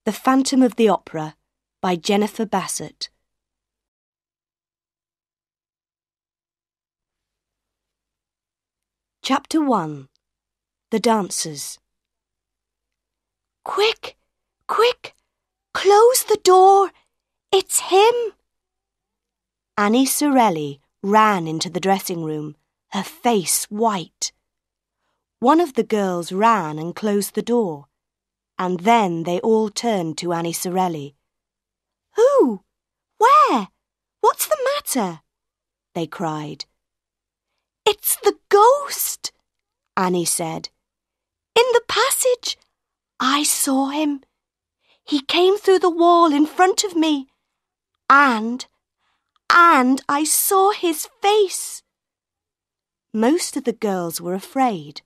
The Phantom of the Opera by Jennifer Bassett. Chapter 1. The Dancers. Quick! Quick! Close the door! It's him! Annie Sorelli ran into the dressing room, her face white. One of the girls ran and closed the door, and then they all turned to Annie Sorelli. Who? Where? What's the matter? They cried. It's the ghost, Annie said. In the passage. I saw him. He came through the wall in front of me. And I saw his face. Most of the girls were afraid,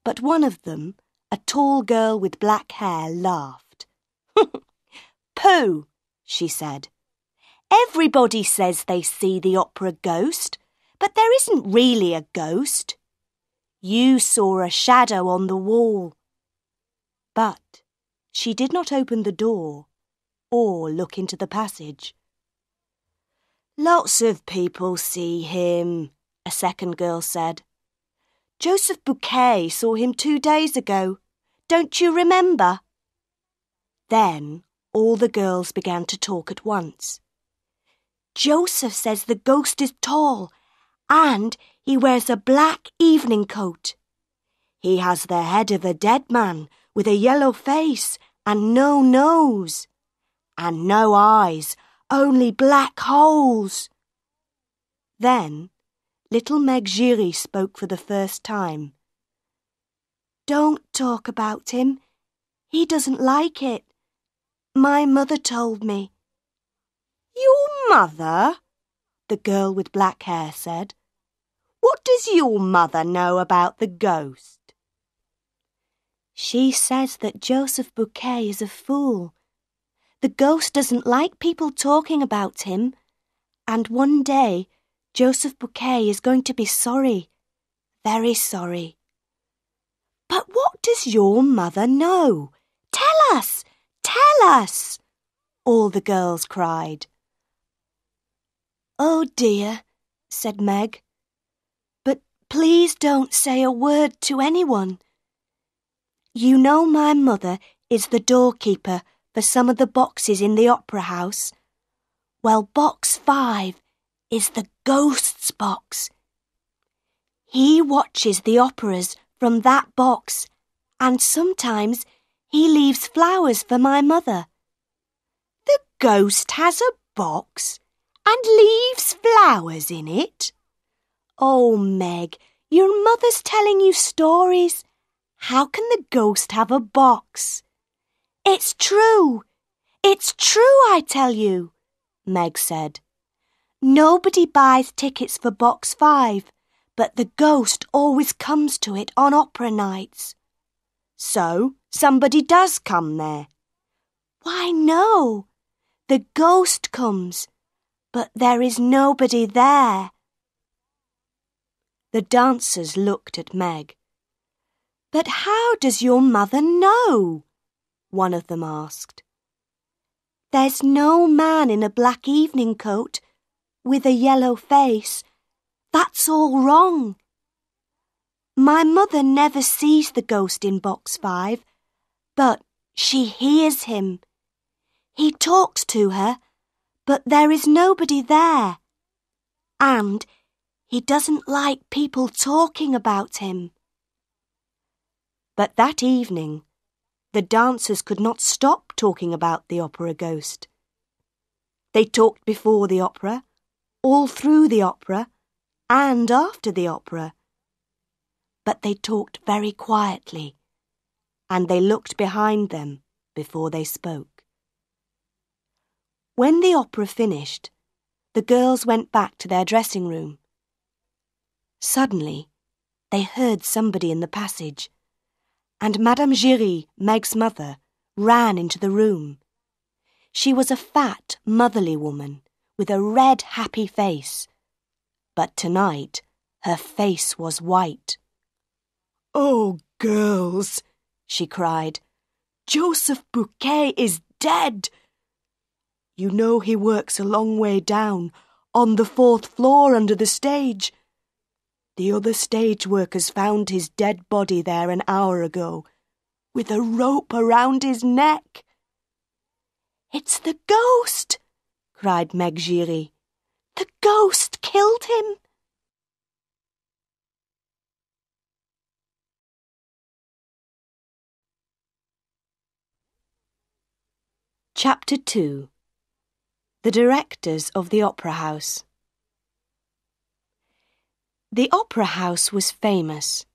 but one of them, a tall girl with black hair, laughed. Pooh, she said. Everybody says they see the opera ghost, but there isn't really a ghost. You saw a shadow on the wall. But she did not open the door or look into the passage. Lots of people see him, a second girl said. Joseph Bouquet saw him 2 days ago. Don't you remember? Then all the girls began to talk at once. Joseph says the ghost is tall and he wears a black evening coat. He has the head of a dead man with a yellow face and no nose. And no eyes, only black holes. Then little Meg Giry spoke for the first time. Don't talk about him. He doesn't like it. My mother told me. Your mother? The girl with black hair said. What does your mother know about the ghost? She says that Joseph Bouquet is a fool. The ghost doesn't like people talking about him, and one day Joseph Bouquet is going to be sorry, very sorry. But what does your mother know? Tell us! Tell us! All the girls cried. Oh dear, said Meg. But please don't say a word to anyone. You know my mother is the doorkeeper for some of the boxes in the opera house. Well, box 5 is the ghost's box. He watches the operas from that box, and sometimes he leaves flowers for my mother. The ghost has a box and leaves flowers in it? Oh, Meg, your mother's telling you stories. How can the ghost have a box? It's true. It's true, I tell you, Meg said. Nobody buys tickets for box 5, but the ghost always comes to it on opera nights. So somebody does come there? Why, no. The ghost comes, but there is nobody there. The dancers looked at Meg. But how does your mother know? One of them asked. There's no man in a black evening coat with a yellow face. That's all wrong. My mother never sees the ghost in box 5, but she hears him. He talks to her, but there is nobody there. And he doesn't like people talking about him. But that evening, the dancers could not stop talking about the opera ghost. They talked before the opera, all through the opera, and after the opera. But they talked very quietly, and they looked behind them before they spoke. When the opera finished, the girls went back to their dressing room. Suddenly, they heard somebody in the passage, and Madame Giry, Meg's mother, ran into the room. She was a fat, motherly woman with a red, happy face. But tonight, her face was white. "Oh, girls," she cried, Joseph Bouquet is dead. You know he works a long way down, on the 4th floor under the stage. The other stage workers found his dead body there an hour ago, with a rope around his neck. It's the ghost, cried Meg Giry. The ghost killed him. Chapter 2. The Directors of the Opera House. The Opera House was famous,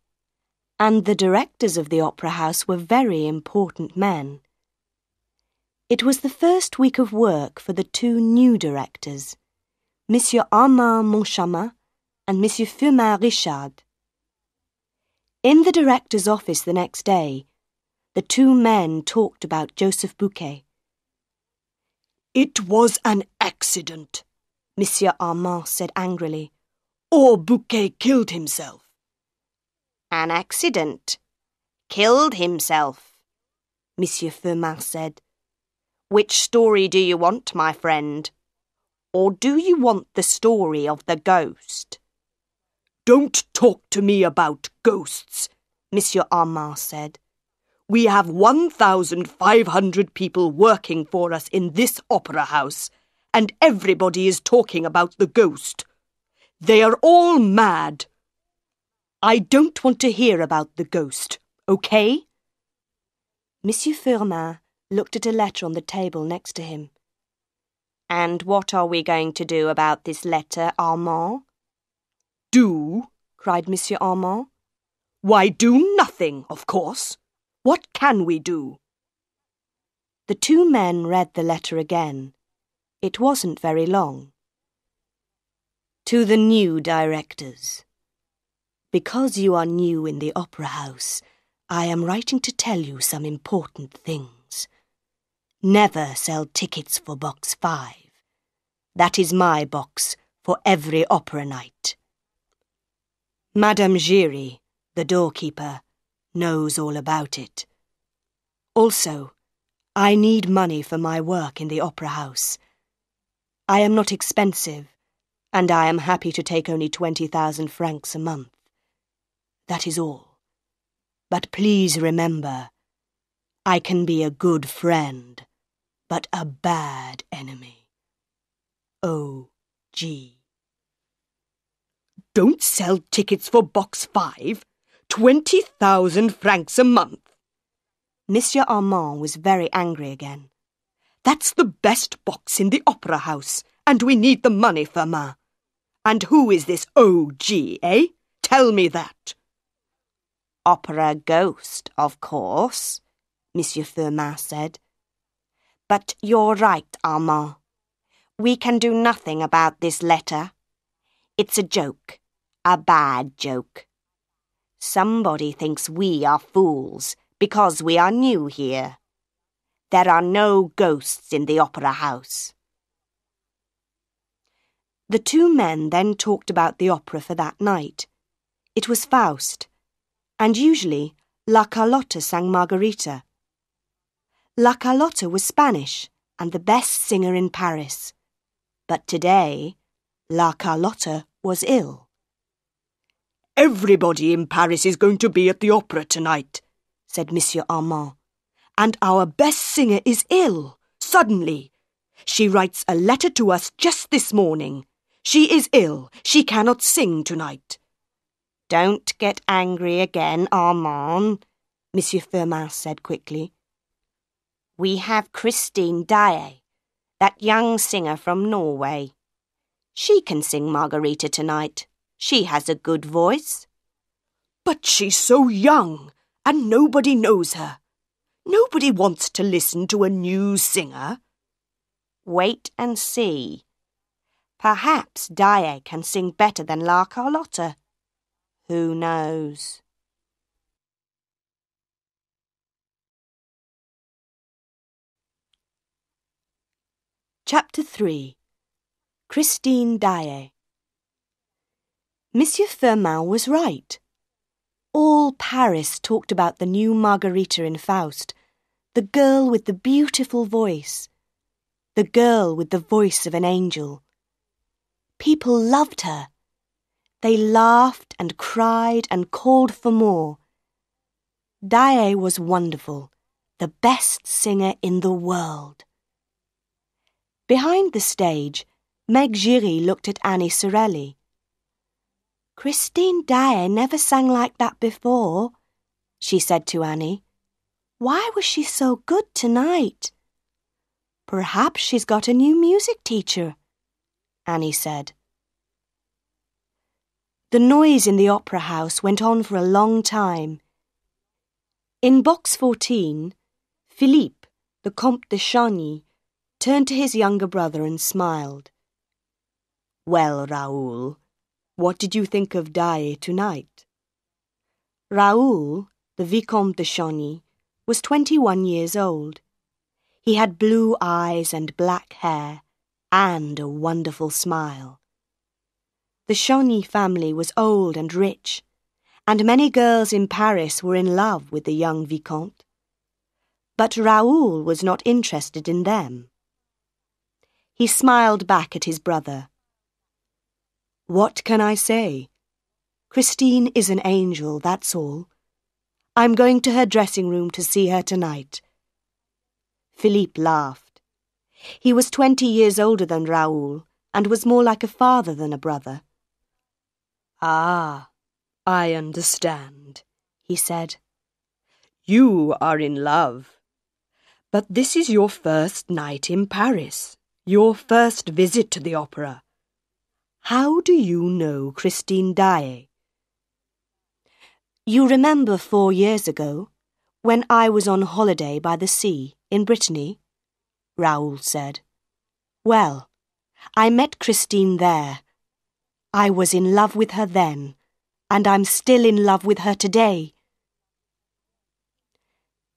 and the directors of the Opera House were very important men. It was the first week of work for the 2 new directors, Monsieur Armand Moncharmin and Monsieur Firmin Richard. In the director's office the next day, the 2 men talked about Joseph Bouquet. It was an accident, Monsieur Armand said angrily, or Bouquet killed himself. An accident. Killed himself, Monsieur Firmin said. Which story do you want, my friend? Or do you want the story of the ghost? Don't talk to me about ghosts, Monsieur Armand said. We have 1,500 people working for us in this opera house, and everybody is talking about the ghost. They are all mad. I don't want to hear about the ghost, okay? Monsieur Firmin looked at a letter on the table next to him. And what are we going to do about this letter, Armand? Do? Cried Monsieur Armand. Why, do nothing, of course. What can we do? The 2 men read the letter again. It wasn't very long. To the new directors. Because you are new in the opera house, I am writing to tell you some important things. Never sell tickets for box 5. That is my box for every opera night. Madame Giry, the doorkeeper, knows all about it. Also, I need money for my work in the opera house. I am not expensive, and I am happy to take only 20,000 francs a month. That is all. But please remember, I can be a good friend, but a bad enemy. O.G. Don't sell tickets for box 5. 20,000 francs a month. Monsieur Armand was very angry again. That's the best box in the opera house, and we need the money, Firmin. And who is this O.G., eh? Tell me that. Opera ghost, of course, Monsieur Firmin said. But you're right, Armand. We can do nothing about this letter. It's a joke, a bad joke. Somebody thinks we are fools because we are new here. There are no ghosts in the opera house. The 2 men then talked about the opera for that night. It was Faust, and usually La Carlotta sang Margarita. La Carlotta was Spanish and the best singer in Paris. But today, La Carlotta was ill. Everybody in Paris is going to be at the opera tonight, said Monsieur Armand. And our best singer is ill, suddenly. She writes a letter to us just this morning. She is ill. She cannot sing tonight. Don't get angry again, Armand, Monsieur Firmin said quickly. We have Christine Daae, that young singer from Norway. She can sing Margarita tonight. She has a good voice. But she's so young, and nobody knows her. Nobody wants to listen to a new singer. Wait and see. Perhaps Daae can sing better than La Carlotta. Who knows? Chapter 3. Christine Daae. Monsieur Firmin was right. All Paris talked about the new Margarita in Faust, the girl with the beautiful voice, the girl with the voice of an angel. People loved her. They laughed and cried and called for more. Dae was wonderful, the best singer in the world. Behind the stage, Meg Giry looked at Annie Sorelli. "Christine Dae never sang like that before," she said to Annie. "Why was she so good tonight?" "Perhaps she's got a new music teacher," Annie said. The noise in the opera house went on for a long time. In box 14, Philippe, the Comte de Chagny, turned to his younger brother and smiled. "Well, Raoul, what did you think of Dae tonight?" Raoul, the Vicomte de Chagny, was 21 years old. He had blue eyes and black hair, and a wonderful smile. The Chagny family was old and rich, and many girls in Paris were in love with the young Vicomte. But Raoul was not interested in them. He smiled back at his brother. "What can I say? Christine is an angel, that's all. I'm going to her dressing room to see her tonight." Philippe laughed. He was 20 years older than Raoul and was more like a father than a brother. "Ah, I understand," he said. "You are in love. But this is your first night in Paris, your first visit to the opera. How do you know Christine Dae?" "You remember 4 years ago, when I was on holiday by the sea in Brittany?" Raoul said. "Well, I met Christine there. I was in love with her then, and I'm still in love with her today."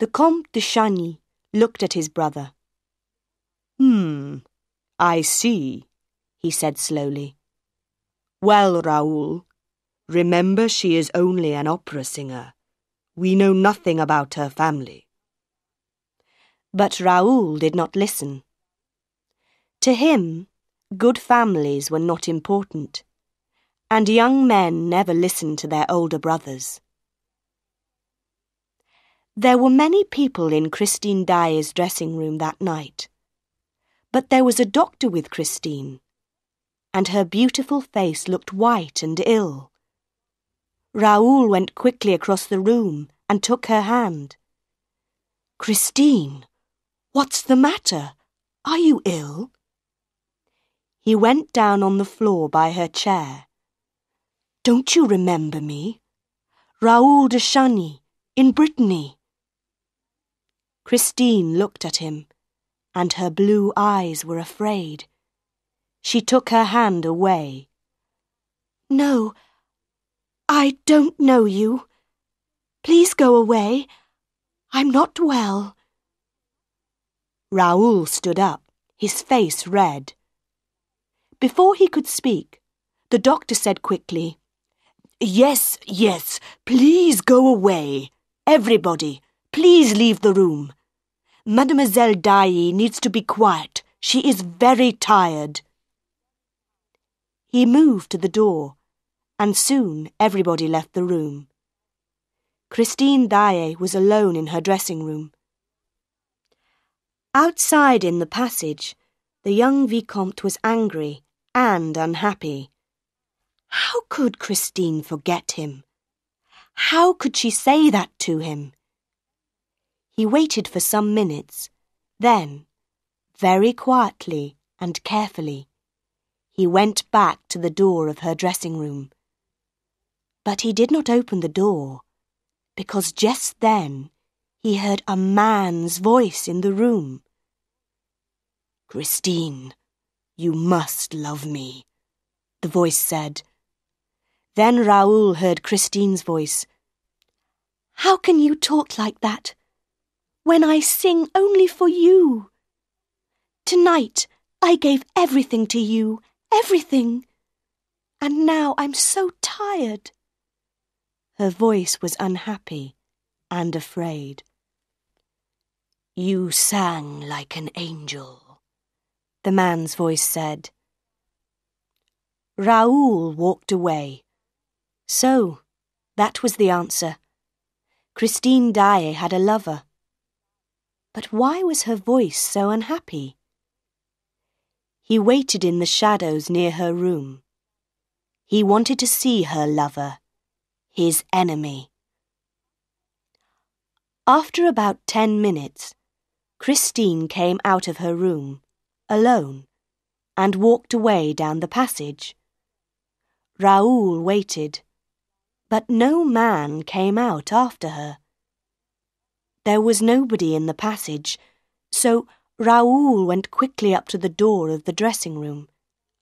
The Comte de Chagny looked at his brother. I see," he said slowly. "Well, Raoul, remember she is only an opera singer. We know nothing about her family." But Raoul did not listen. To him, good families were not important, and young men never listened to their older brothers. There were many people in Christine Dae's dressing room that night, but there was a doctor with Christine, and her beautiful face looked white and ill. Raoul went quickly across the room and took her hand. "Christine, what's the matter? Are you ill?" He went down on the floor by her chair. "Don't you remember me? Raoul de Chagny, in Brittany." Christine looked at him, and her blue eyes were afraid. She took her hand away. "No, I don't know you. Please go away. I'm not well." Raoul stood up, his face red. Before he could speak, the doctor said quickly, Yes, please go away. Everybody, please leave the room. Mademoiselle Dae needs to be quiet. She is very tired." He moved to the door, and soon everybody left the room. Christine Dae was alone in her dressing room. Outside in the passage, the young Vicomte was angry and unhappy. How could Christine forget him? How could she say that to him? He waited for some minutes, then, very quietly and carefully, he went back to the door of her dressing room. But he did not open the door, because just then he heard a man's voice in the room. "Christine, you must love me," the voice said. Then Raoul heard Christine's voice. "How can you talk like that, when I sing only for you? Tonight I gave everything to you, everything. And now I'm so tired." Her voice was unhappy and afraid. You sang like an angel, the man's voice said. Raoul walked away. So, that was the answer. Christine Daae had a lover. But why was her voice so unhappy? He waited in the shadows near her room. He wanted to see her lover, his enemy. After about 10 minutes, Christine came out of her room, alone, and walked away down the passage. Raoul waited, but no man came out after her. There was nobody in the passage, so Raoul went quickly up to the door of the dressing room,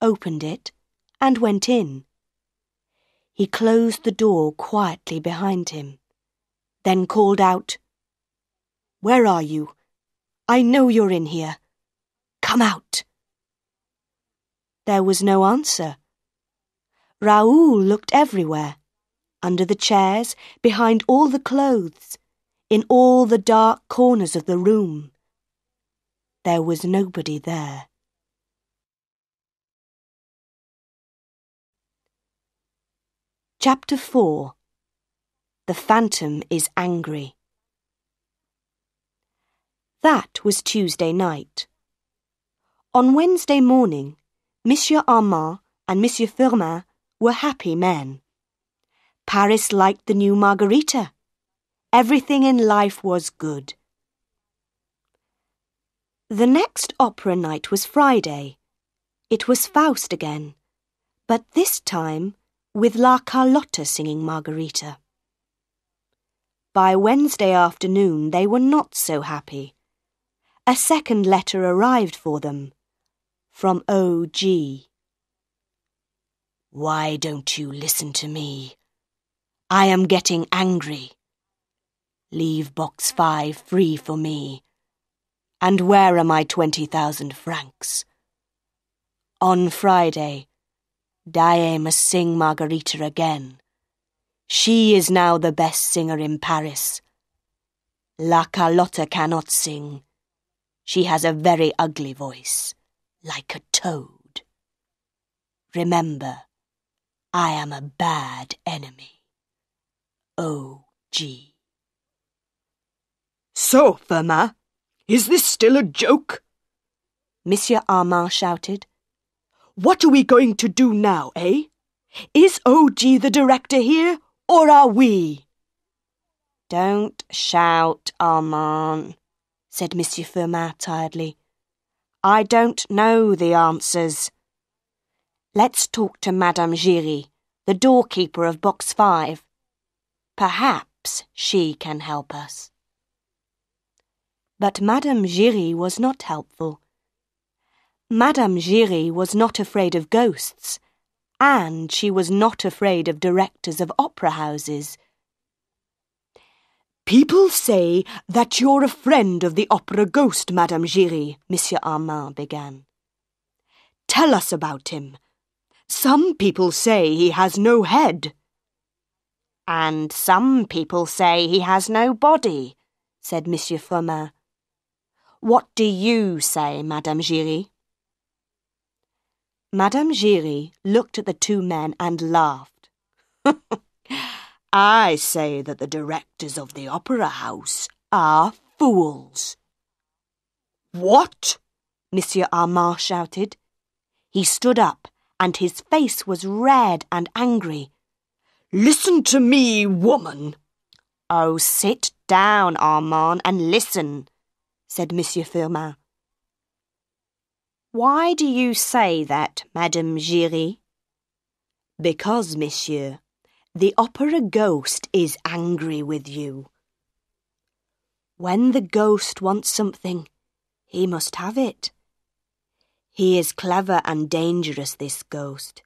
opened it, and went in. He closed the door quietly behind him, then called out, "Where are you? I know you're in here. Come out." There was no answer. Raoul looked everywhere, under the chairs, behind all the clothes, in all the dark corners of the room. There was nobody there. Chapter 4. The Phantom is Angry. That was Tuesday night. On Wednesday morning, Monsieur Armand and Monsieur Firmin were happy men. Paris liked the new Margarita. Everything in life was good. The next opera night was Friday. It was Faust again, but this time with La Carlotta singing Margarita. By Wednesday afternoon they were not so happy. A second letter arrived for them, from O.G. "Why don't you listen to me? I am getting angry. Leave box 5 free for me. And where are my 20,000 francs? On Friday, Daae must sing Margarita again. She is now the best singer in Paris. La Carlotta cannot sing. She has a very ugly voice, like a toad. Remember, I am a bad enemy. O.G." "So, Firmin, is this still a joke?" Monsieur Armand shouted. "What are we going to do now, eh? Is O.G. the director here, or are we?" "Don't shout, Armand," said Monsieur Firmin tiredly. "I don't know the answers. Let's talk to Madame Giry, the doorkeeper of box 5. Perhaps she can help us." But Madame Giry was not helpful. Madame Giry was not afraid of ghosts, and she was not afraid of directors of opera houses. "People say that you're a friend of the opera ghost, Madame Giry," Monsieur Armand began. "Tell us about him. Some people say he has no head." "And some people say he has no body," said Monsieur Firmin. "What do you say, Madame Giry?" Madame Giry looked at the two men and laughed. "I say that the directors of the opera house are fools." "What?" Monsieur Armand shouted. He stood up, and his face was red and angry. "Listen to me, woman." "Oh, sit down, Armand, and listen," said Monsieur Firmin. "Why do you say that, Madame Giry?" "Because, monsieur, the opera ghost is angry with you. When the ghost wants something, he must have it. He is clever and dangerous, this ghost.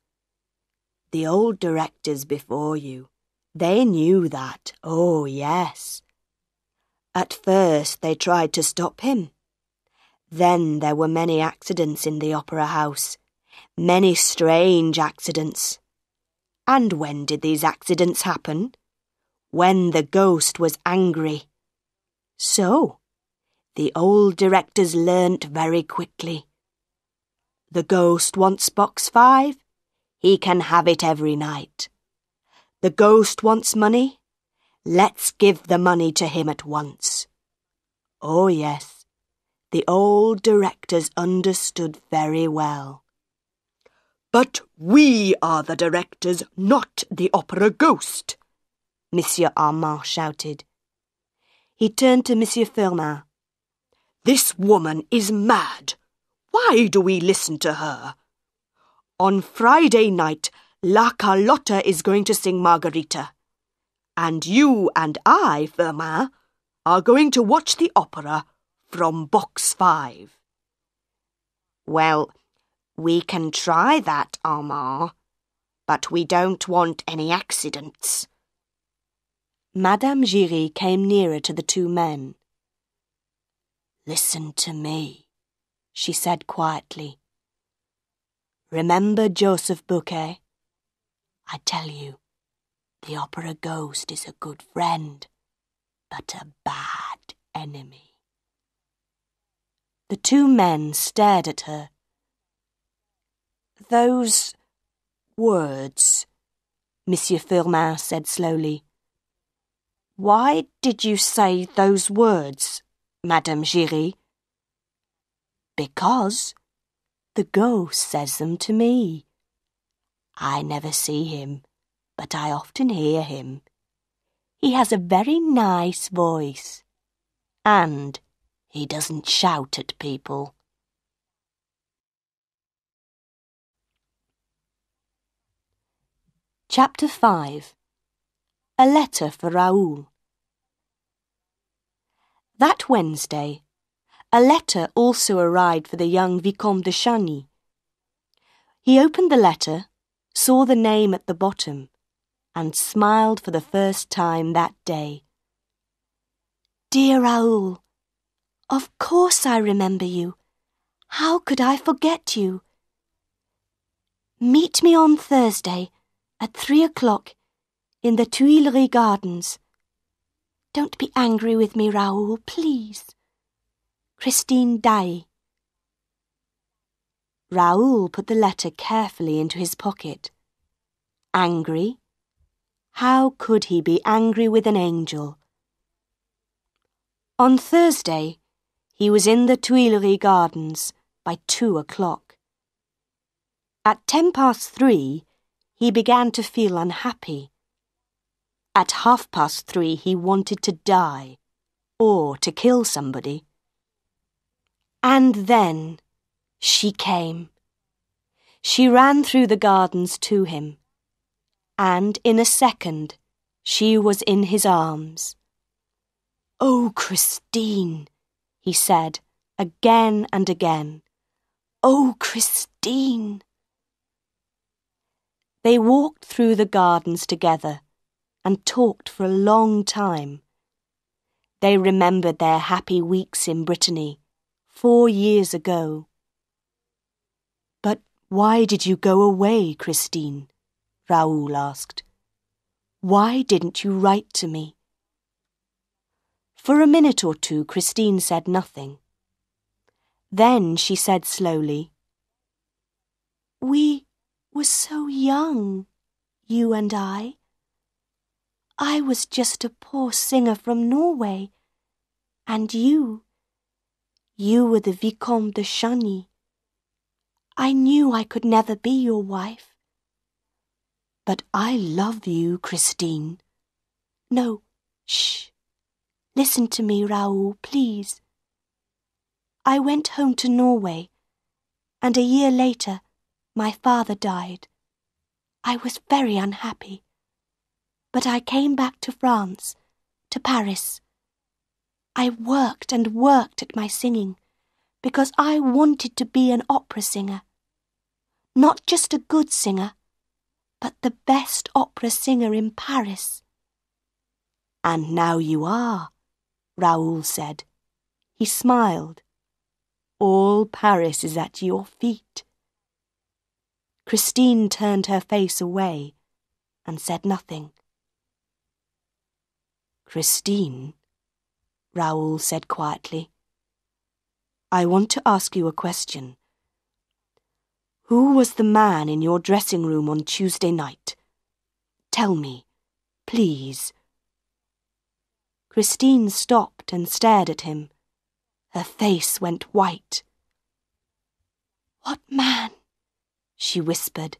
The old directors before you, they knew that, oh yes. At first they tried to stop him. Then there were many accidents in the opera house, many strange accidents. And when did these accidents happen? When the ghost was angry. So, The old directors learnt very quickly. The ghost wants box 5, he can have it every night. The ghost wants money, let's give the money to him at once. Oh yes, the old directors understood very well. But we are the directors, not the opera ghost, Monsieur Armand shouted. He turned to Monsieur Firmin. This woman is mad. Why do we listen to her? On Friday night, La Carlotta is going to sing Margarita. And you and I, Firmin, are going to watch the opera from box 5. Well, we can try that, Armand, but we don't want any accidents. Madame Giry came nearer to the two men. Listen to me, she said quietly. Remember Joseph Bouquet? I tell you, the opera ghost is a good friend, but a bad enemy. The two men stared at her. Those words, Monsieur Firmin said slowly. Why did you say those words, Madame Giry? Because the ghost says them to me. I never see him, but I often hear him. He has a very nice voice, and he doesn't shout at people. Chapter 5. A Letter for Raoul. That Wednesday, a letter also arrived for the young Vicomte de Chagny. He opened the letter, saw the name at the bottom, and smiled for the first time that day. Dear Raoul, of course I remember you. How could I forget you? Meet me on Thursday at 3 o'clock in the Tuileries Gardens. Don't be angry with me, Raoul, please. Christine Daae. Raoul put the letter carefully into his pocket. Angry? How could he be angry with an angel? On Thursday, he was in the Tuileries Gardens by 2 o'clock. At 3:10, he began to feel unhappy. At 3:30, he wanted to die, or to kill somebody. And then she came. She ran through the gardens to him, and in a second she was in his arms. Oh, Christine, he said again and again. Oh, Christine. They walked through the gardens together and talked for a long time. They remembered their happy weeks in Brittany 4 years ago. But why did you go away, Christine? Raoul asked. Why didn't you write to me? For a minute or two, Christine said nothing. Then she said slowly, We were so young, you and I. I was just a poor singer from Norway, and you were the Vicomte de Chagny. I knew I could never be your wife. But I love you, Christine. No, shh. Listen to me, Raoul, please. I went home to Norway, and a year later, my father died. I was very unhappy. But I came back to France, to Paris. I worked and worked at my singing, because I wanted to be an opera singer. Not just a good singer, but the best opera singer in Paris. And now you are, Raoul said. He smiled. All Paris is at your feet. Christine turned her face away and said nothing. Christine, Raoul said quietly, I want to ask you a question. Who was the man in your dressing room on Tuesday night? Tell me, please. Christine stopped and stared at him. Her face went white. What man? She whispered.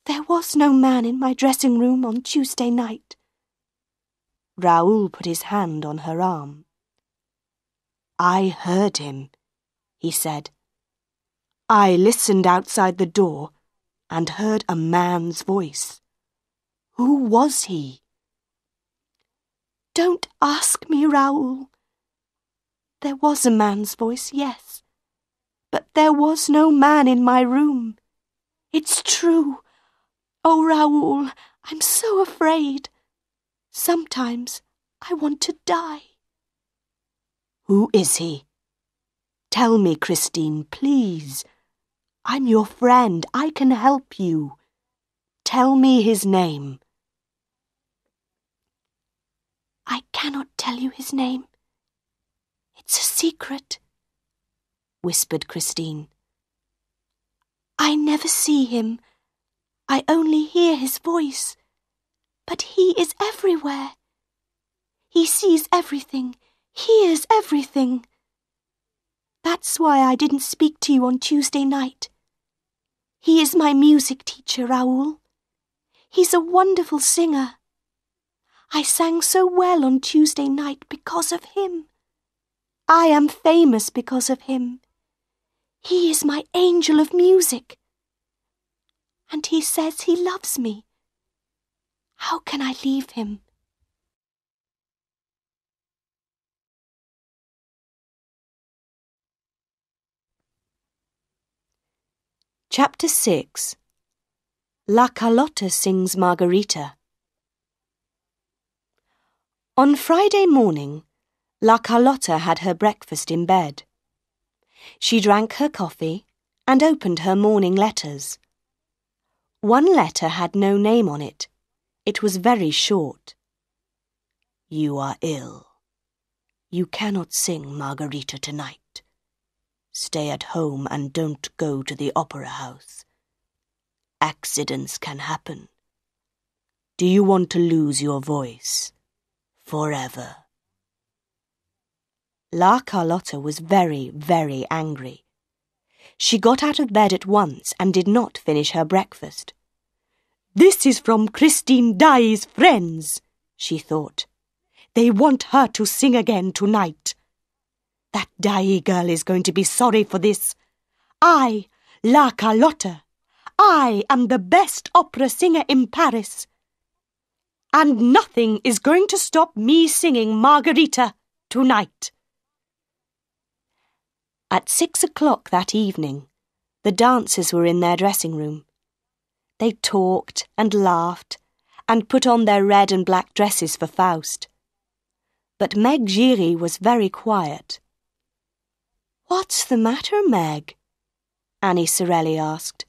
There was no man in my dressing room on Tuesday night. Raoul put his hand on her arm. I heard him, he said. I listened outside the door and heard a man's voice. Who was he? Don't ask me, Raoul. There was a man's voice, yes, but there was no man in my room. It's true. Oh, Raoul, I'm so afraid. Sometimes I want to die. Who is he? Tell me, Christine, please. I'm your friend. I can help you. Tell me his name. I cannot tell you his name. It's a secret, whispered Christine. I never see him. I only hear his voice. But he is everywhere. He sees everything, hears everything. That's why I didn't speak to you on Tuesday night. He is my music teacher, Raoul. He's a wonderful singer. I sang so well on Tuesday night because of him. I am famous because of him. He is my angel of music. And he says he loves me. How can I leave him? Chapter 6. La Carlotta sings Margarita. On Friday morning, La Carlotta had her breakfast in bed. She drank her coffee and opened her morning letters. One letter had no name on it. It was very short. You are ill. You cannot sing Margarita tonight. Stay at home and don't go to the opera house. Accidents can happen. Do you want to lose your voice forever? La Carlotta was very, very angry. She got out of bed at once and did not finish her breakfast. This is from Christine Daae's friends, she thought. They want her to sing again tonight. That Daae girl is going to be sorry for this. I, La Carlotta, I am the best opera singer in Paris. And nothing is going to stop me singing Margarita tonight. At 6 o'clock that evening, the dancers were in their dressing room. They talked and laughed and put on their red and black dresses for Faust. But Meg Giry was very quiet. What's the matter, Meg? Annie Sorelli asked.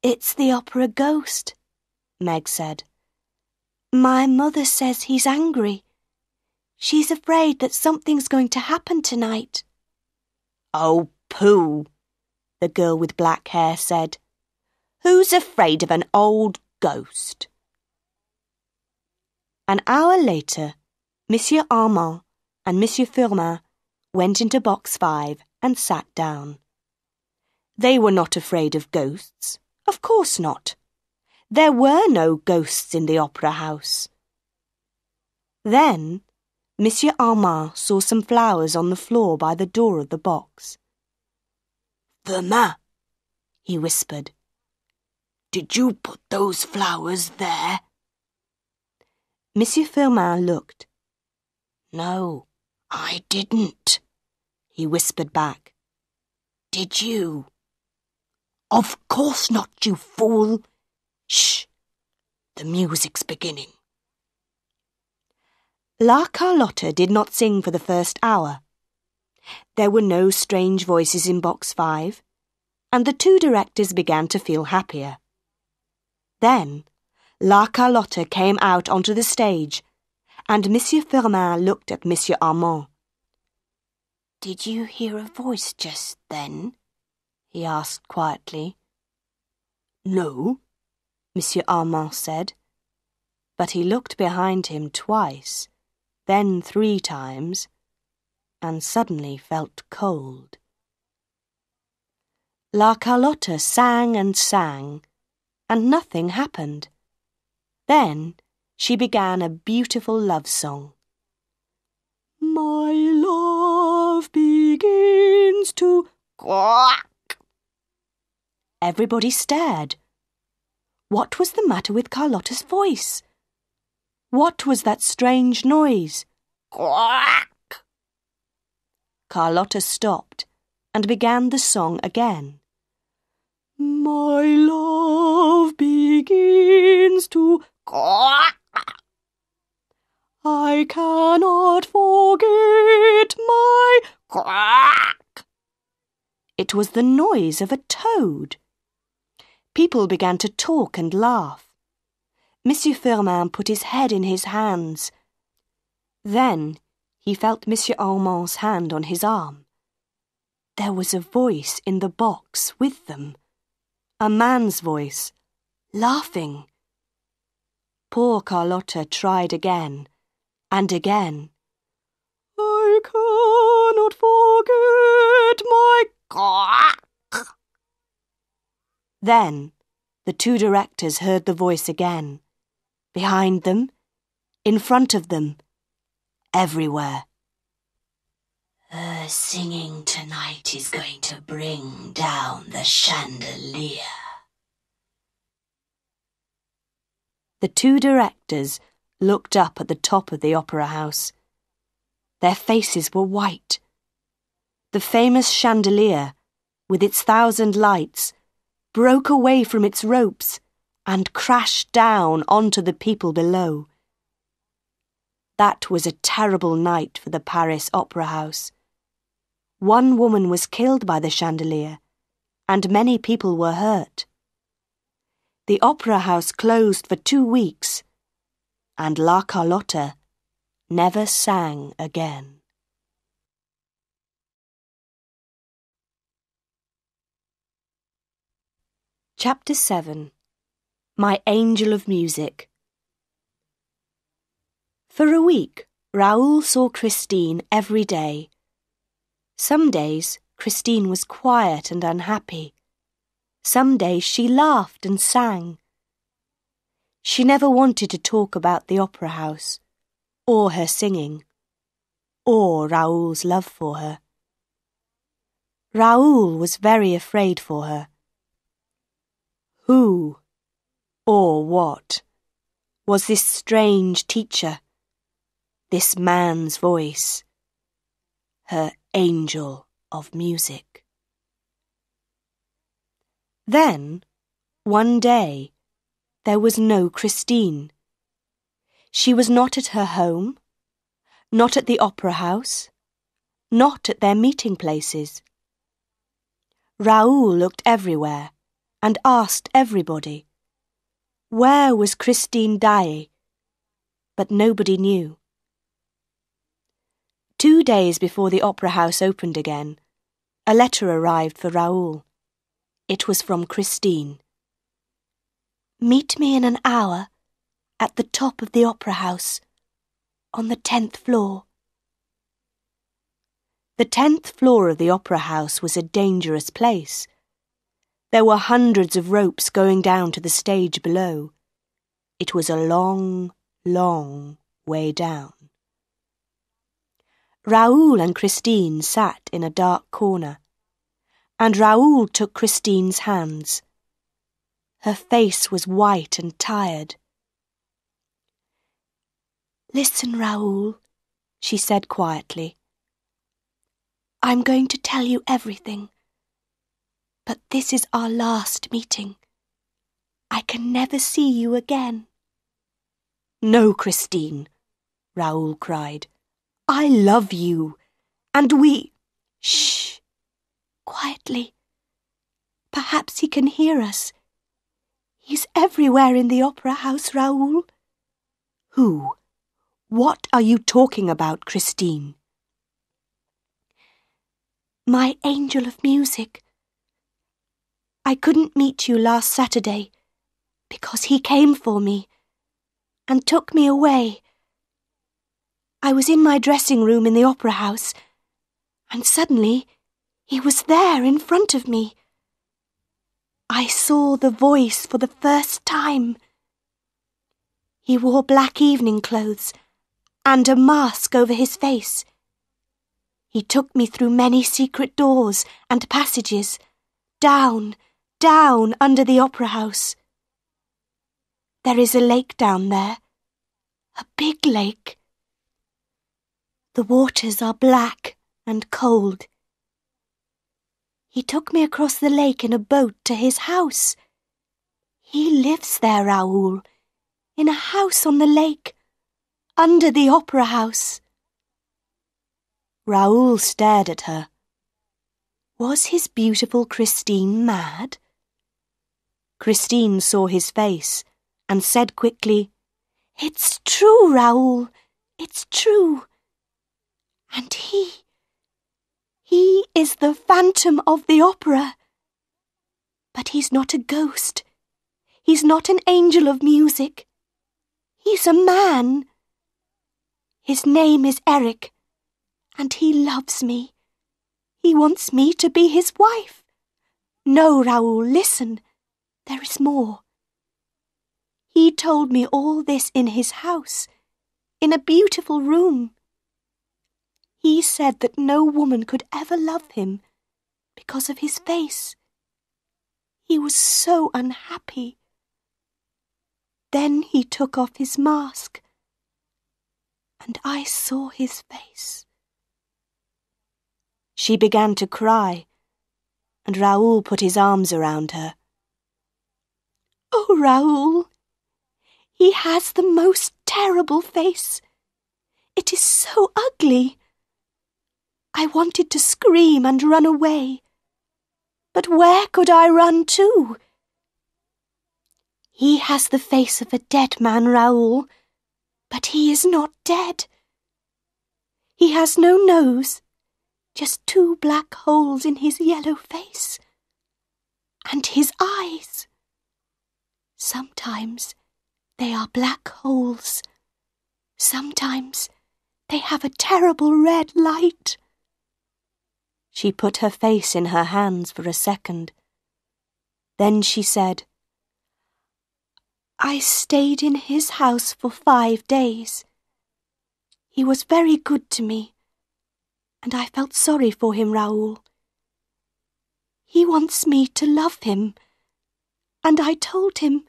It's the opera ghost, Meg said. My mother says he's angry. She's afraid that something's going to happen tonight. Oh, pooh, the girl with black hair said. Who's afraid of an old ghost? An hour later, Monsieur Armand and Monsieur Firmin went into box 5 and sat down. They were not afraid of ghosts. Of course not. There were no ghosts in the opera house. Then, Monsieur Armand saw some flowers on the floor by the door of the box. Firmin, he whispered. Did you put those flowers there? Monsieur Firmin looked. No, I didn't, he whispered back. Did you? Of course not, you fool. Shh, the music's beginning. La Carlotta did not sing for the first hour. There were no strange voices in box 5, and the two directors began to feel happier. Then, La Carlotta came out onto the stage, and Monsieur Firmin looked at Monsieur Armand. Did you hear a voice just then? He asked quietly. No, Monsieur Armand said, but he looked behind him twice, then 3 times, and suddenly felt cold. La Carlotta sang and sang, and nothing happened. Then she began a beautiful love song. My love begins to quack. Everybody stared. What was the matter with Carlotta's voice? What was that strange noise? Quack! Carlotta stopped and began the song again. My love begins to quack. I cannot forget my quack. It was the noise of a toad. People began to talk and laugh. Monsieur Firmin put his head in his hands. Then he felt Monsieur Armand's hand on his arm. There was a voice in the box with them. A man's voice, laughing. Poor Carlotta tried again and again. I cannot forget my quack. Then the 2 directors heard the voice again. Behind them, in front of them, everywhere. Her singing tonight is going to bring down the chandelier. The 2 directors looked up at the top of the opera house. Their faces were white. The famous chandelier, with its 1,000 lights, broke away from its ropes and crashed down onto the people below. That was a terrible night for the Paris Opera House. 1 woman was killed by the chandelier, and many people were hurt. The opera house closed for 2 weeks, and La Carlotta never sang again. Chapter 7. My Angel of Music. For a week, Raoul saw Christine every day. Some days, Christine was quiet and unhappy. Some days she laughed and sang. She never wanted to talk about the opera house, or her singing, or Raoul's love for her. Raoul was very afraid for her. Who, or what, was this strange teacher, this man's voice, her angel of music? Then, one day, there was no Christine. She was not at her home, not at the opera house, not at their meeting places. Raoul looked everywhere and asked everybody, where was Christine Daae? But nobody knew. 2 days before the opera house opened again, a letter arrived for Raoul. It was from Christine. Meet me in an hour at the top of the opera house, on the 10th floor. The 10th floor of the opera house was a dangerous place. There were hundreds of ropes going down to the stage below. It was a long, long way down. Raoul and Christine sat in a dark corner, and Raoul took Christine's hands. Her face was white and tired. Listen, Raoul, she said quietly. I'm going to tell you everything. But this is our last meeting. I can never see you again. No, Christine, Raoul cried. I love you, and we... Shh! Quietly. Perhaps he can hear us. He's everywhere in the opera house, Raoul. Who? What are you talking about, Christine? my angel of music. I couldn't meet you last Saturday because he came for me and took me away. I was in my dressing room in the opera house, and suddenly he was there in front of me. I saw the voice for the first time. He wore black evening clothes and a mask over his face. He took me through many secret doors and passages, down under the opera house. There is a lake down there, a big lake. The waters are black and cold. He took me across the lake in a boat to his house. He lives there, Raoul, in a house on the lake, under the opera house. Raoul stared at her. Was his beautiful Christine mad? Christine saw his face and said quickly, "It's true, Raoul, it's true. And he is the Phantom of the Opera. But he's not a ghost. He's not an angel of music. He's a man. His name is Eric, and he loves me. He wants me to be his wife. No, Raoul, listen. There is more. He told me all this in his house, in a beautiful room. He said that no woman could ever love him because of his face. He was so unhappy. Then he took off his mask, and I saw his face." She began to cry, and Raoul put his arms around her. "Oh, Raoul, he has the most terrible face. It is so ugly. I wanted to scream and run away. But where could I run to? He has the face of a dead man, Raoul, but he is not dead. He has no nose, just 2 black holes in his yellow face. And his eyes. Sometimes they are black holes. Sometimes they have a terrible red light." She put her face in her hands for a second. Then she said, "I stayed in his house for 5 days. He was very good to me, and I felt sorry for him, Raoul. He wants me to love him, and I told him.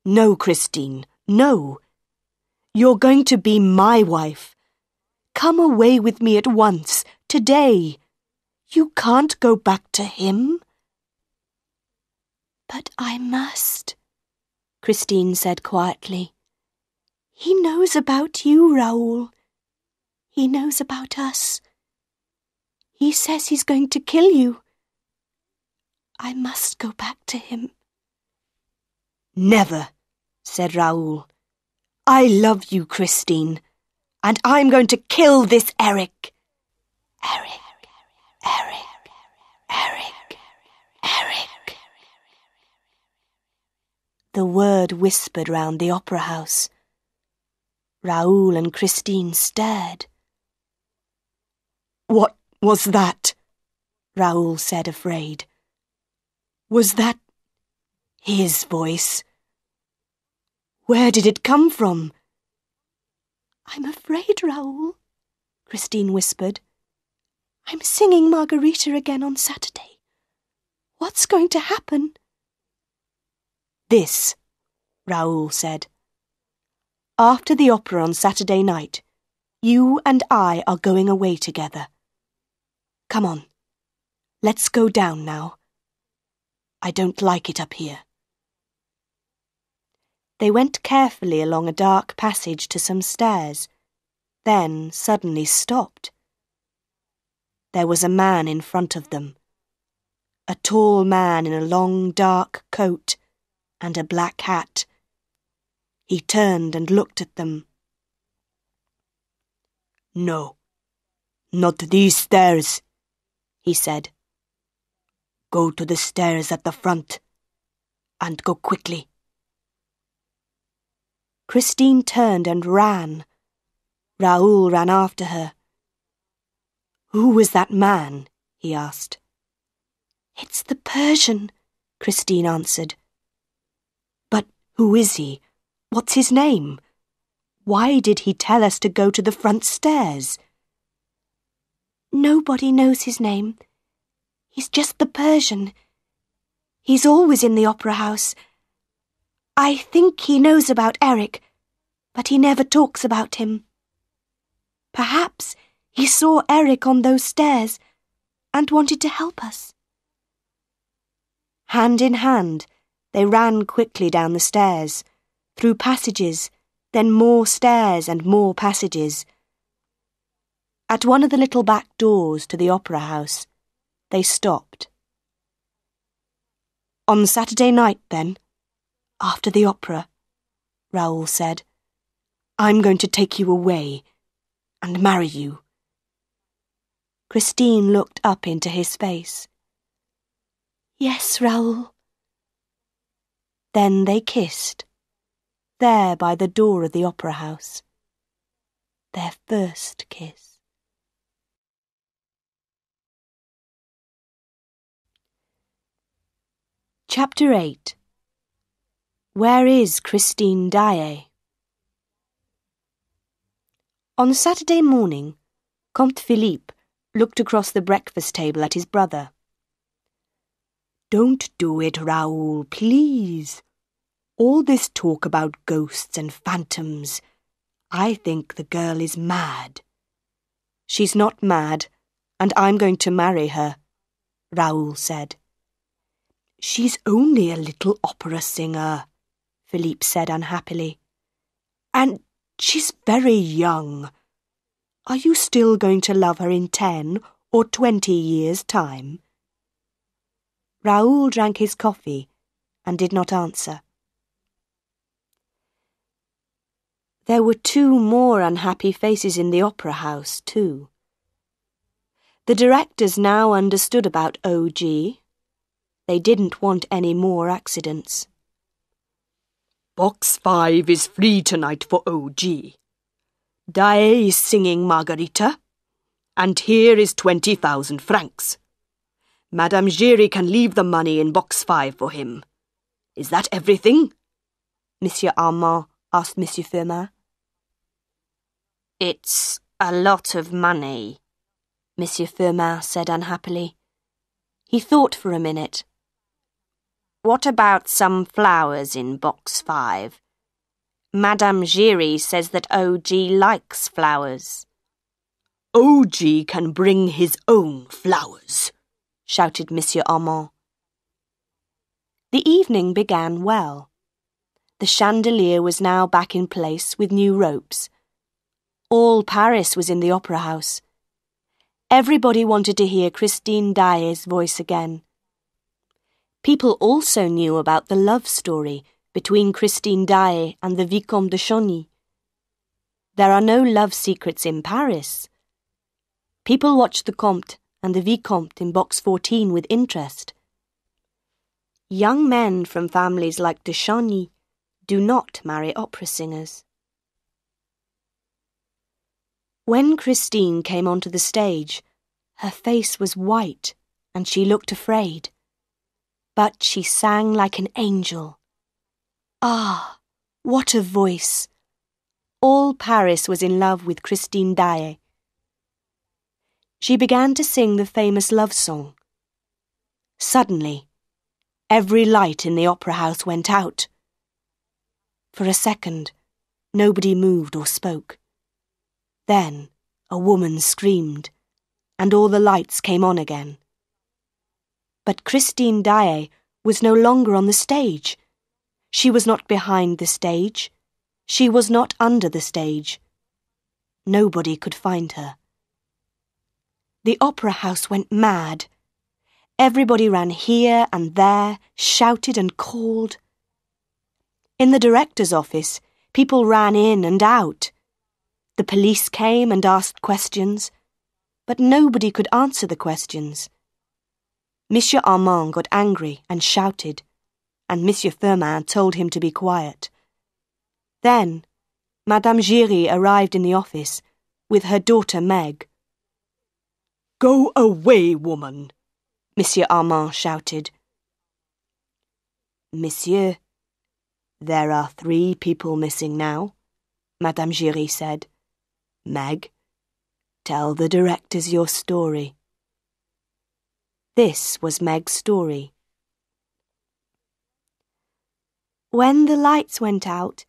"No, Christine, no. You're going to be my wife. Come away with me at once, today. You can't go back to him." "But I must," Christine said quietly. "He knows about you, Raoul. He knows about us. He says he's going to kill you. I must go back to him." "Never," said Raoul. "I love you, Christine, and I'm going to kill this Eric." Eric, Eric, Eric, Eric. The word whispered round the opera house. Raoul and Christine stared. "What was that?" Raoul said, afraid. "Was that his voice? Where did it come from?" "I'm afraid, Raoul," Christine whispered. "I'm singing Margarita again on Saturday. What's going to happen?" "This," Raoul said. "After the opera on Saturday night, you and I are going away together. Come on, let's go down now. I don't like it up here." They went carefully along a dark passage to some stairs, then suddenly stopped. There was a man in front of them, a tall man in a long dark coat and a black hat. He turned and looked at them. "No," "Not these stairs," he said. "Go to the stairs at the front, and go quickly." Christine turned and ran. Raoul ran after her. "Who was that man?" he asked. "It's the Persian," Christine answered. "But who is he? What's his name? Why did he tell us to go to the front stairs?" "Nobody knows his name. He's just the Persian. He's always in the opera house. I think he knows about Eric, but he never talks about him. Perhaps he saw Eric on those stairs and wanted to help us." Hand in hand, they ran quickly down the stairs, through passages, then more stairs and more passages. At one of the little back doors to the opera house, they stopped. "On Saturday night, then, after the opera," Raoul said, "I'm going to take you away and marry you." Christine looked up into his face. "Yes, Raoul." Then they kissed, there by the door of the opera house. Their first kiss. Chapter 8. Where is Christine Daae? On Saturday morning, Comte Philippe looked across the breakfast table at his brother. "Don't do it, Raoul, please. All this talk about ghosts and phantoms. I think the girl is mad." "She's not mad, and I'm going to marry her," Raoul said. "She's only a little opera singer," Philippe said unhappily. "And she's very young. Are you still going to love her in 10 or 20 years' time?" Raoul drank his coffee and did not answer. There were 2 more unhappy faces in the opera house, too. The directors now understood about OG. They didn't want any more accidents. "Box 5 is free tonight for OG. Daae is singing Margarita, and here is 20,000 francs. Madame Giry can leave the money in box 5 for him. Is that everything?" Monsieur Armand asked Monsieur Firmin. "It's a lot of money," Monsieur Firmin said unhappily. He thought for a minute. "What about some flowers in box 5? Madame Giry says that OG likes flowers." "OG can bring his own flowers," shouted Monsieur Armand. The evening began well. The chandelier was now back in place with new ropes. All Paris was in the opera house. Everybody wanted to hear Christine Daae's voice again. People also knew about the love story between Christine Daae and the Vicomte de Chauny. There are no love secrets in Paris. People watched the Comte and the Vicomte in box 14 with interest. Young men from families like de Chauny do not marry opera singers. When Christine came onto the stage, her face was white and she looked afraid. But she sang like an angel. Ah, what a voice! All Paris was in love with Christine Daae. She began to sing the famous love song. Suddenly, every light in the opera house went out. For a second, nobody moved or spoke. Then a woman screamed, and all the lights came on again. But Christine Daae was no longer on the stage. She was not behind the stage. She was not under the stage. Nobody could find her. The opera house went mad. Everybody ran here and there, shouted and called. In the director's office, people ran in and out. The police came and asked questions. but nobody could answer the questions. Monsieur Armand got angry and shouted, and Monsieur Firmin told him to be quiet. Then, Madame Giry arrived in the office with her daughter Meg. "Go away, woman!" Monsieur Armand shouted. Monsieur, there are 3 people missing now, Madame Giry said. Meg, tell the directors your story. This was Meg's story. When the lights went out,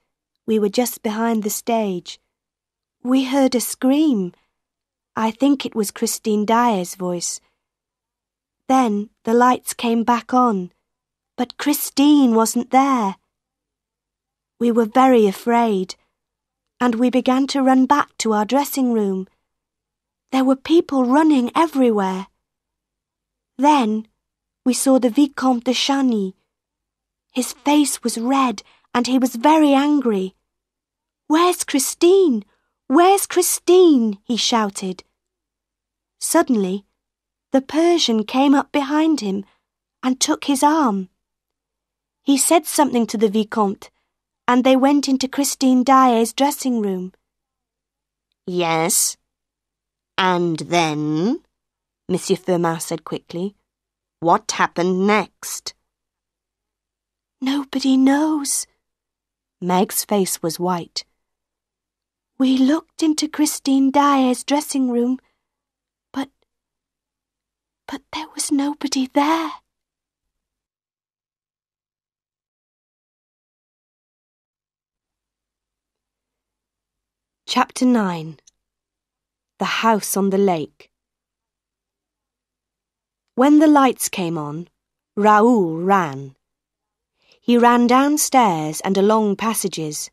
we were just behind the stage. We heard a scream. I think it was Christine Dyer's voice. Then the lights came back on, but Christine wasn't there. We were very afraid, and we began to run back to our dressing room. There were people running everywhere. Then we saw the Vicomte de Chagny. His face was red, and he was very angry. "Where's Christine? Where's Christine?" he shouted. Suddenly, the Persian came up behind him and took his arm. He said something to the Vicomte, and they went into Christine Dyer's dressing room. Yes. And then, Monsieur Firmin said quickly, what happened next? Nobody knows. Meg's face was white. We looked into Christine Dyer's dressing room, but there was nobody there. Chapter 9. The House on the Lake. When the lights came on, Raoul ran. He ran downstairs and along passages,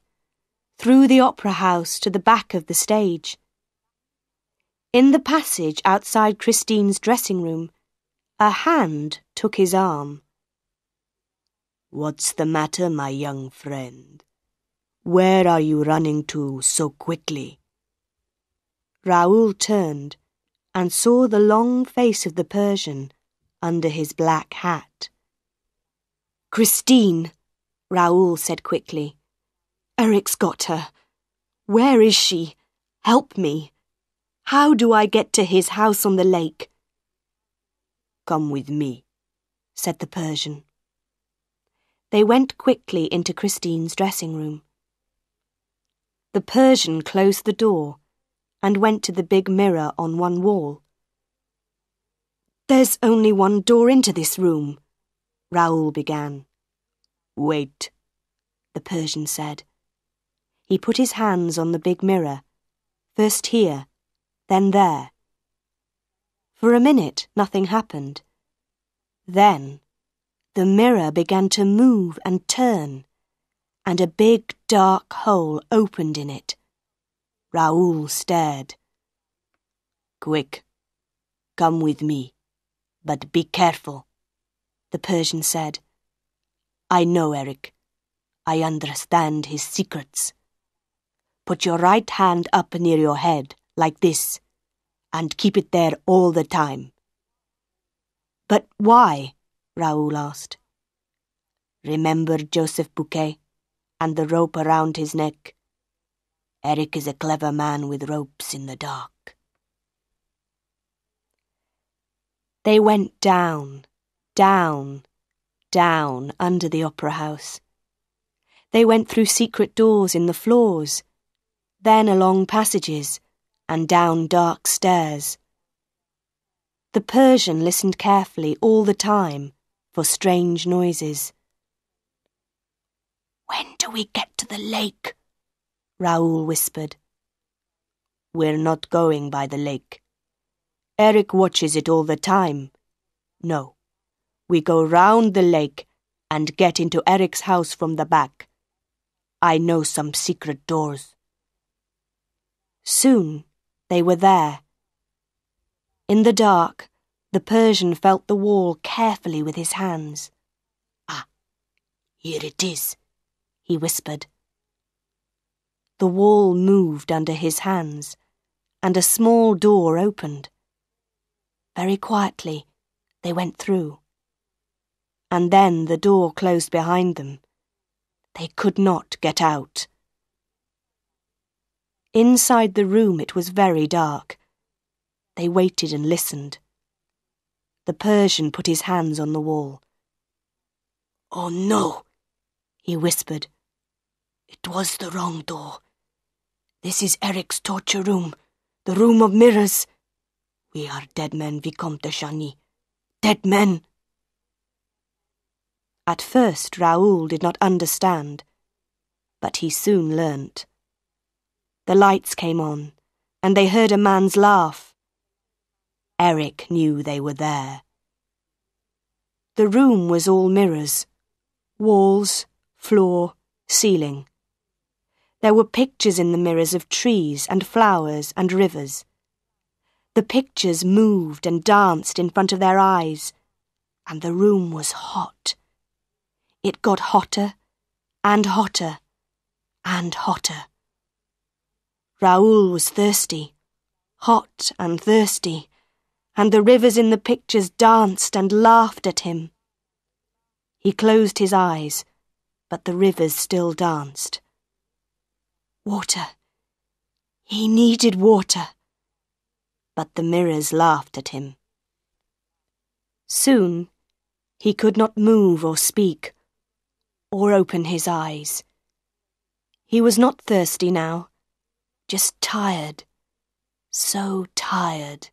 through the opera house to the back of the stage. In the passage outside Christine's dressing room, a hand took his arm. What's the matter, my young friend? Where are you running to so quickly? Raoul turned and saw the long face of the Persian under his black hat. "Christine," Raoul said quickly. "Eric's got her. Where is she? Help me. How do I get to his house on the lake?" "Come with me," said the Persian. They went quickly into Christine's dressing room. The Persian closed the door and went to the big mirror on one wall. "There's only one door into this room," Raoul began. "Wait," the Persian said. He put his hands on the big mirror, first here, then there. For a minute, nothing happened. Then, the mirror began to move and turn, and a big dark hole opened in it. Raoul stared. "Quick, come with me, but be careful," the Persian said. "I know Eric. I understand his secrets. Put your right hand up near your head, like this, and keep it there all the time." "But why?" Raoul asked. "Remember Joseph Bouquet and the rope around his neck? Eric is a clever man with ropes in the dark." They went down, down, down under the opera house. They went through secret doors in the floors, then along passages and down dark stairs. The Persian listened carefully all the time for strange noises. "When do we get to the lake?" Raoul whispered. "We're not going by the lake. Eric watches it all the time. No, we go round the lake and get into Eric's house from the back. I know some secret doors." Soon they were there. In the dark, the Persian felt the wall carefully with his hands. "Ah, here it is," he whispered. The wall moved under his hands, and a small door opened. Very quietly, they went through. And then the door closed behind them. They could not get out. Inside the room it was very dark. They waited and listened. The Persian put his hands on the wall. "Oh no," he whispered. "It was the wrong door. This is Eric's torture room, the room of mirrors. We are dead men, Vicomte de Chagny. Dead men." At first Raoul did not understand, but he soon learnt. The lights came on, and they heard a man's laugh. Eric knew they were there. The room was all mirrors, walls, floor, ceiling. There were pictures in the mirrors of trees and flowers and rivers. The pictures moved and danced in front of their eyes, and the room was hot. It got hotter and hotter and hotter. Raoul was thirsty, hot and thirsty, and the rivers in the pictures danced and laughed at him. He closed his eyes, but the rivers still danced. Water. He needed water. But the mirrors laughed at him. Soon, he could not move or speak, or open his eyes. He was not thirsty now, just tired, so tired.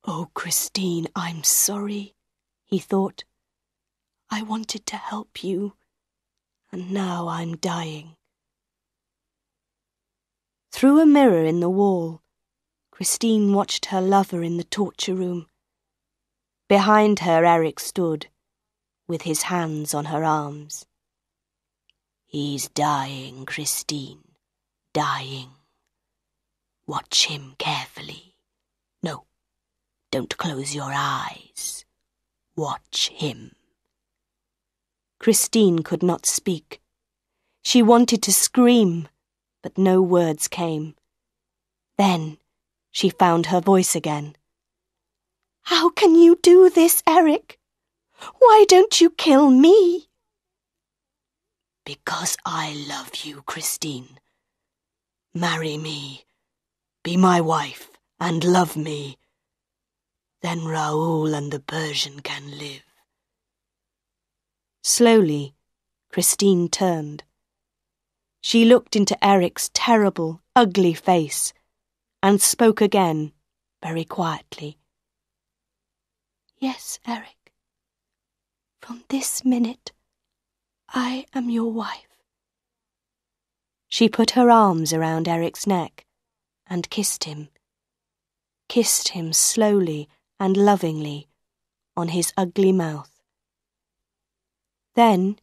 "Oh, Christine, I'm sorry," he thought. "I wanted to help you, and now I'm dying." Through a mirror in the wall, Christine watched her lover in the torture room. Behind her Eric stood, with his hands on her arms. "He's dying, Christine, dying. Watch him carefully. No, don't close your eyes. Watch him." Christine could not speak. She wanted to scream, but no words came. Then she found her voice again. "How can you do this, Eric? Why don't you kill me?" "Because I love you, Christine. Marry me, be my wife, and love me. Then Raoul and the Persian can live." Slowly, Christine turned. She looked into Eric's terrible, ugly face and spoke again, very quietly. "Yes, Eric. From this minute, I am your wife." She put her arms around Eric's neck and kissed him slowly and lovingly on his ugly mouth. Then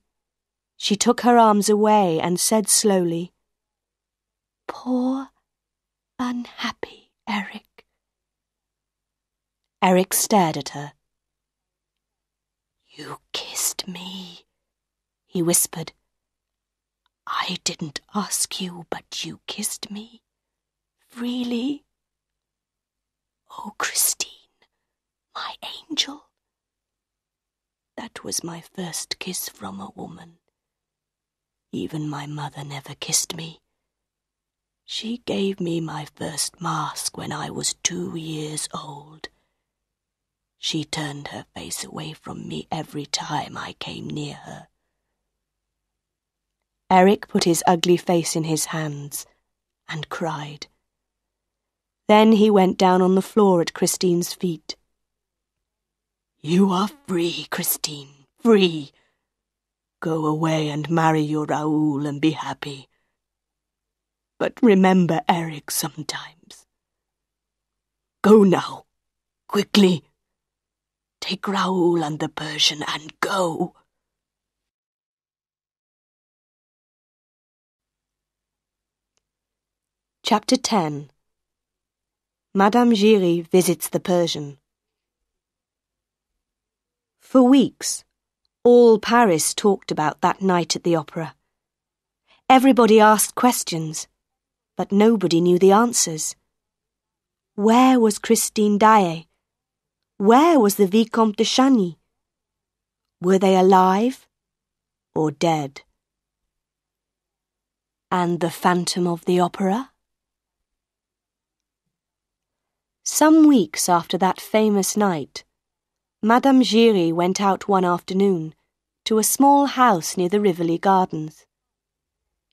she took her arms away and said slowly, "Poor, unhappy Eric." Eric stared at her. "You kissed me," he whispered. "I didn't ask you, but you kissed me. Freely. Oh, Christine, my angel. That was my first kiss from a woman. Even my mother never kissed me. She gave me my first mask when I was 2 years old. She turned her face away from me every time I came near her." Eric put his ugly face in his hands and cried. Then he went down on the floor at Christine's feet. "You are free, Christine, free. Go away and marry your Raoul and be happy. But remember Eric sometimes. Go now, quickly. Take Raoul and the Persian and go." Chapter 10. Madame Giry visits the Persian. For weeks, all Paris talked about that night at the opera. Everybody asked questions, but nobody knew the answers. Where was Christine Daae? Where was the Vicomte de Chagny? Were they alive or dead? And the Phantom of the Opera? Some weeks after that famous night, Madame Giry went out one afternoon to a small house near the Rivoli Gardens.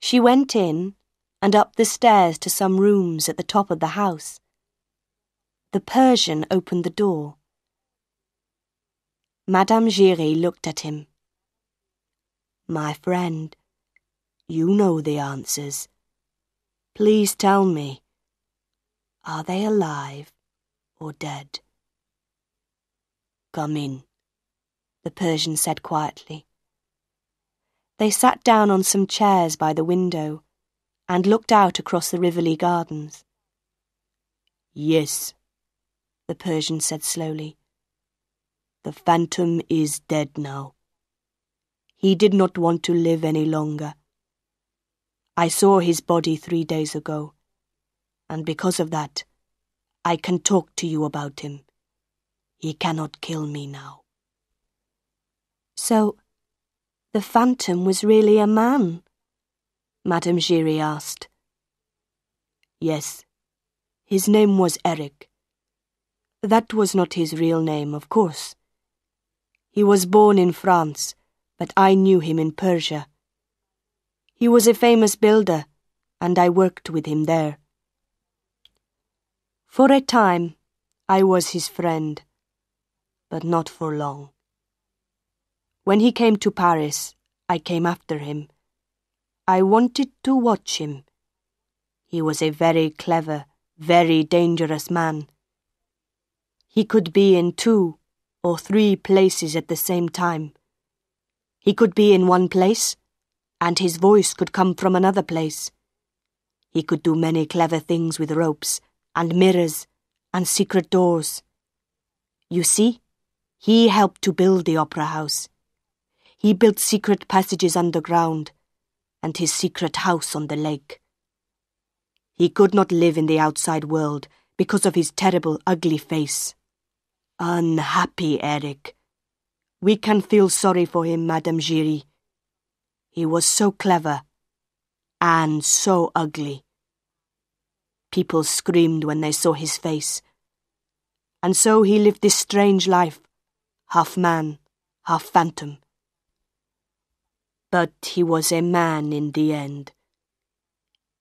She went in and up the stairs to some rooms at the top of the house. The Persian opened the door. Madame Giry looked at him. "My friend, you know the answers. Please tell me, are they alive or dead?" "Come in," the Persian said quietly. They sat down on some chairs by the window and looked out across the Rivoli Gardens. "Yes," the Persian said slowly. "The phantom is dead now. He did not want to live any longer. I saw his body 3 days ago, and because of that, I can talk to you about him. He cannot kill me now." "So, the phantom was really a man?" Madame Giry asked. "Yes, his name was Eric. That was not his real name, of course. He was born in France, but I knew him in Persia. He was a famous builder, and I worked with him there. For a time, I was his friend, but not for long. When he came to Paris, I came after him. I wanted to watch him. He was a very clever, very dangerous man. He could be in 2 or 3 places at the same time. He could be in one place, and his voice could come from another place. He could do many clever things with ropes, and mirrors, and secret doors. You see, he helped to build the opera house. He built secret passages underground, and his secret house on the lake. He could not live in the outside world because of his terrible, ugly face. Unhappy Eric. We can feel sorry for him, Madame Giry. He was so clever, and so ugly. People screamed when they saw his face. And so he lived this strange life, half man, half phantom. But he was a man in the end.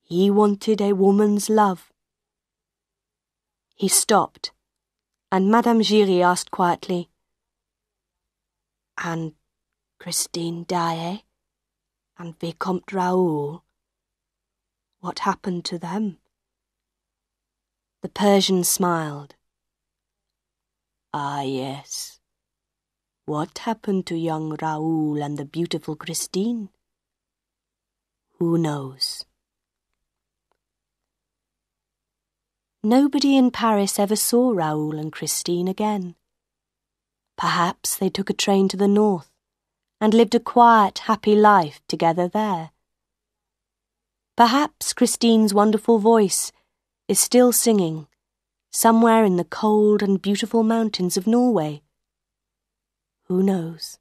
He wanted a woman's love." He stopped, and Madame Giry asked quietly, "And Christine Daae and Vicomte Raoul, what happened to them?" The Persian smiled. "Ah, yes. What happened to young Raoul and the beautiful Christine? Who knows?" Nobody in Paris ever saw Raoul and Christine again. Perhaps they took a train to the north and lived a quiet, happy life together there. Perhaps Christine's wonderful voice is still singing somewhere in the cold and beautiful mountains of Norway. Who knows?